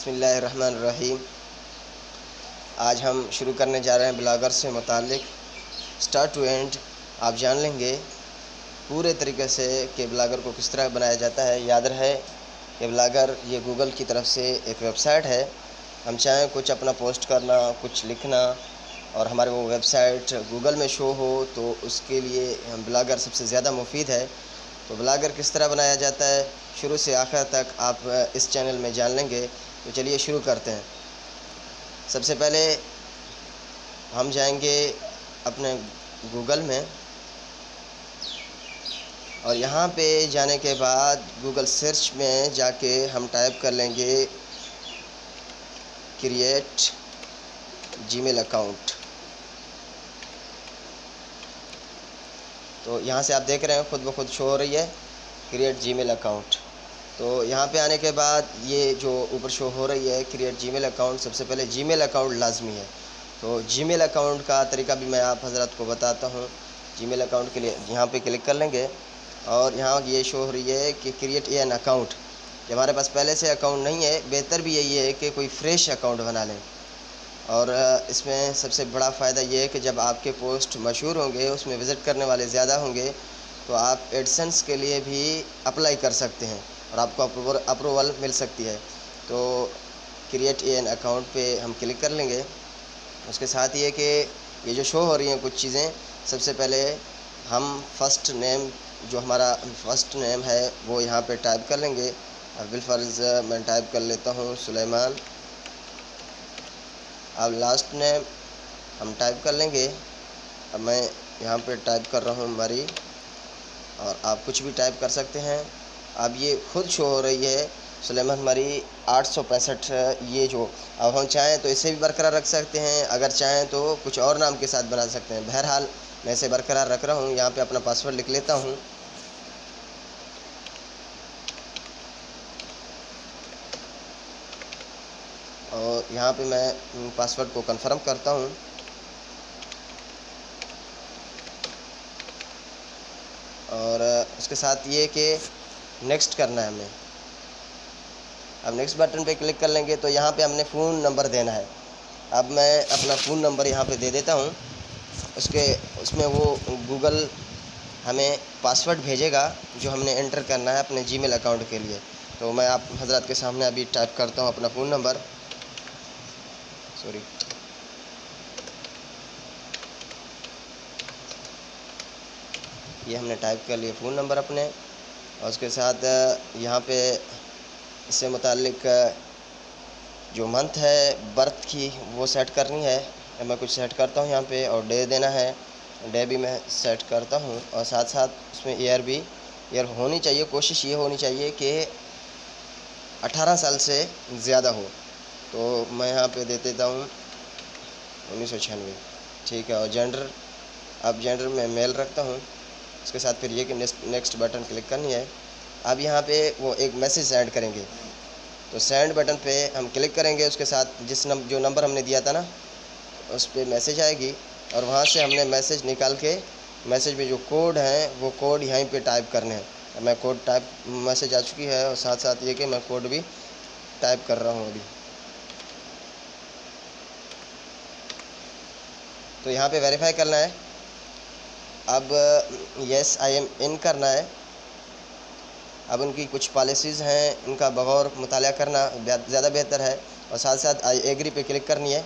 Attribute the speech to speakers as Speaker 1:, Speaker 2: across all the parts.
Speaker 1: बिस्मिल्लाहिर्रहमानिर्रहीम। आज हम शुरू करने जा रहे हैं ब्लॉगर से मुताल्लिक़ स्टार्ट टू एंड। आप जान लेंगे पूरे तरीके से कि ब्लॉगर को किस तरह बनाया जाता है। याद रहे कि ब्लॉगर ये गूगल की तरफ से एक वेबसाइट है। हम चाहें कुछ अपना पोस्ट करना, कुछ लिखना और हमारे वो वेबसाइट गूगल में शो हो तो उसके लिए ब्लॉगर सबसे ज़्यादा मुफीद है। तो ब्लॉगर किस तरह बनाया जाता है शुरू से आखिर तक आप इस चैनल में जान लेंगे। तो चलिए शुरू करते हैं। सबसे पहले हम जाएंगे अपने गूगल में और यहाँ पे जाने के बाद गूगल सर्च में जाके हम टाइप कर लेंगे क्रिएट जीमेल अकाउंट। तो यहाँ से आप देख रहे हैं खुद ब खुद शो हो रही है क्रिएट जीमेल अकाउंट। तो यहाँ पे आने के बाद ये जो ऊपर शो हो रही है क्रिएट जीमेल अकाउंट, सबसे पहले जीमेल अकाउंट लाजमी है। तो जीमेल अकाउंट का तरीका भी मैं आप हज़रात को बताता हूँ। जीमेल अकाउंट के लिए यहाँ पे क्लिक कर लेंगे और यहाँ ये शो हो रही है कि क्रिएट एन अकाउंट। जब हमारे पास पहले से अकाउंट नहीं है, बेहतर भी यही है कि कोई फ्रेश अकाउंट बना लें। और इसमें सबसे बड़ा फ़ायदा ये है कि जब आपके पोस्ट मशहूर होंगे, उसमें विज़िट करने वाले ज़्यादा होंगे, तो आप एडसेंस के लिए भी अप्लाई कर सकते हैं और आपको अप्रूवल मिल सकती है। तो क्रिएट एन अकाउंट पे हम क्लिक कर लेंगे। उसके साथ ये कि ये जो शो हो रही हैं कुछ चीज़ें, सबसे पहले हम फ़र्स्ट नेम, जो हमारा फ़र्स्ट नेम है वो यहाँ पे टाइप कर लेंगे। अब बिलफ़र्ज़ मैं टाइप कर लेता हूँ सुलेमान। अब लास्ट नेम हम टाइप कर लेंगे। अब मैं यहाँ पे टाइप कर रहा हूँ मरी, और आप कुछ भी टाइप कर सकते हैं। अब ये खुद शो हो रही है सुलेमान मरी 865। ये जो अब हम चाहें तो इसे भी बरकरार रख सकते हैं, अगर चाहें तो कुछ और नाम के साथ बना सकते हैं। बहरहाल मैं इसे बरकरार रख रहा हूँ। यहाँ पे अपना पासवर्ड लिख लेता हूँ। और यहाँ पे मैं पासवर्ड को कंफर्म करता हूँ। और उसके साथ ये कि नेक्स्ट करना है हमें। अब नेक्स्ट बटन पे क्लिक कर लेंगे तो यहाँ पे हमने फ़ोन नंबर देना है। अब मैं अपना फ़ोन नंबर यहाँ पे दे देता हूँ। उसमें वो गूगल हमें पासवर्ड भेजेगा जो हमने एंटर करना है अपने जीमेल अकाउंट के लिए। तो मैं आप हज़रात के सामने अभी टाइप करता हूँ अपना फ़ोन नंबर। सॉरी, ये हमने टाइप कर लिया फ़ोन नंबर अपने। और उसके साथ यहाँ पे इससे मुताल्लिक़ जो मंथ है बर्थ की वो सेट करनी है। मैं कुछ सेट करता हूँ यहाँ पे, और डे देना है, डे भी मैं सेट करता हूँ। और साथ साथ उसमें ईयर होनी चाहिए। कोशिश ये होनी चाहिए कि 18 साल से ज़्यादा हो। तो मैं यहाँ पे दे देता हूँ 1996, ठीक है। और जेंडर, अब जेंडर में मेल रखता हूँ। उसके साथ फिर ये कि नेक्स्ट बटन क्लिक करनी है। अब यहाँ पे वो एक मैसेज सेंड करेंगे, तो सेंड बटन पे हम क्लिक करेंगे। उसके साथ जो नंबर हमने दिया था ना, उस पर मैसेज आएगी और वहाँ से हमने मैसेज निकाल के, मैसेज में जो कोड हैं वो कोड यहीं पे टाइप करने हैं। मैं कोड टाइप, मैसेज आ चुकी है और साथ साथ ये कि मैं कोड भी टाइप कर रहा हूँ अभी। तो यहाँ पे वेरीफाई करना है। अब यस आई एम इन करना है। अब उनकी कुछ पॉलिसीज़ हैं, इनका बगौर मुताला करना ज़्यादा बेहतर है। और साथ साथ आई एग्री पे क्लिक करनी है।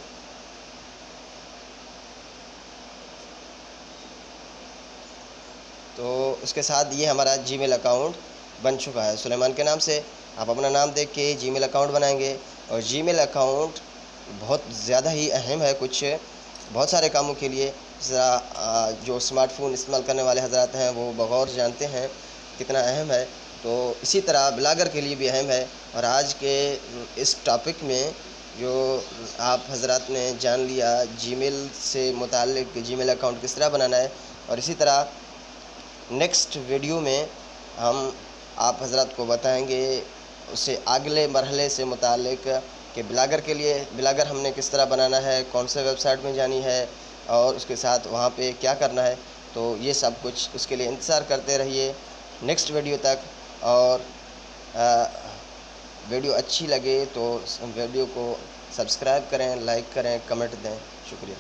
Speaker 1: तो उसके साथ ये हमारा जीमेल अकाउंट बन चुका है सुलेमान के नाम से। आप अपना नाम देख के जीमेल अकाउंट बनाएंगे। और जीमेल अकाउंट बहुत ज़्यादा ही अहम है कुछ बहुत सारे कामों के लिए। जो स्मार्टफोन इस्तेमाल करने वाले हज़रात हैं वो बगौर जानते हैं कितना अहम है। तो इसी तरह ब्लॉगर के लिए भी अहम है। और आज के इस टॉपिक में जो आप हज़रात ने जान लिया जीमेल से मुताल्लिक़ जीमेल अकाउंट किस तरह बनाना है। और इसी तरह नेक्स्ट वीडियो में हम आप हज़रात को बताएंगे उससे अगले मरहले से मुताल्लिक़ कि ब्लॉगर के लिए ब्लॉगर हमने किस तरह बनाना है, कौन से वेबसाइट में जानी है और उसके साथ वहाँ पे क्या करना है। तो ये सब कुछ उसके लिए इंतज़ार करते रहिए नेक्स्ट वीडियो तक। और वीडियो अच्छी लगे तो वीडियो को सब्सक्राइब करें, लाइक करें, कमेंट दें। शुक्रिया।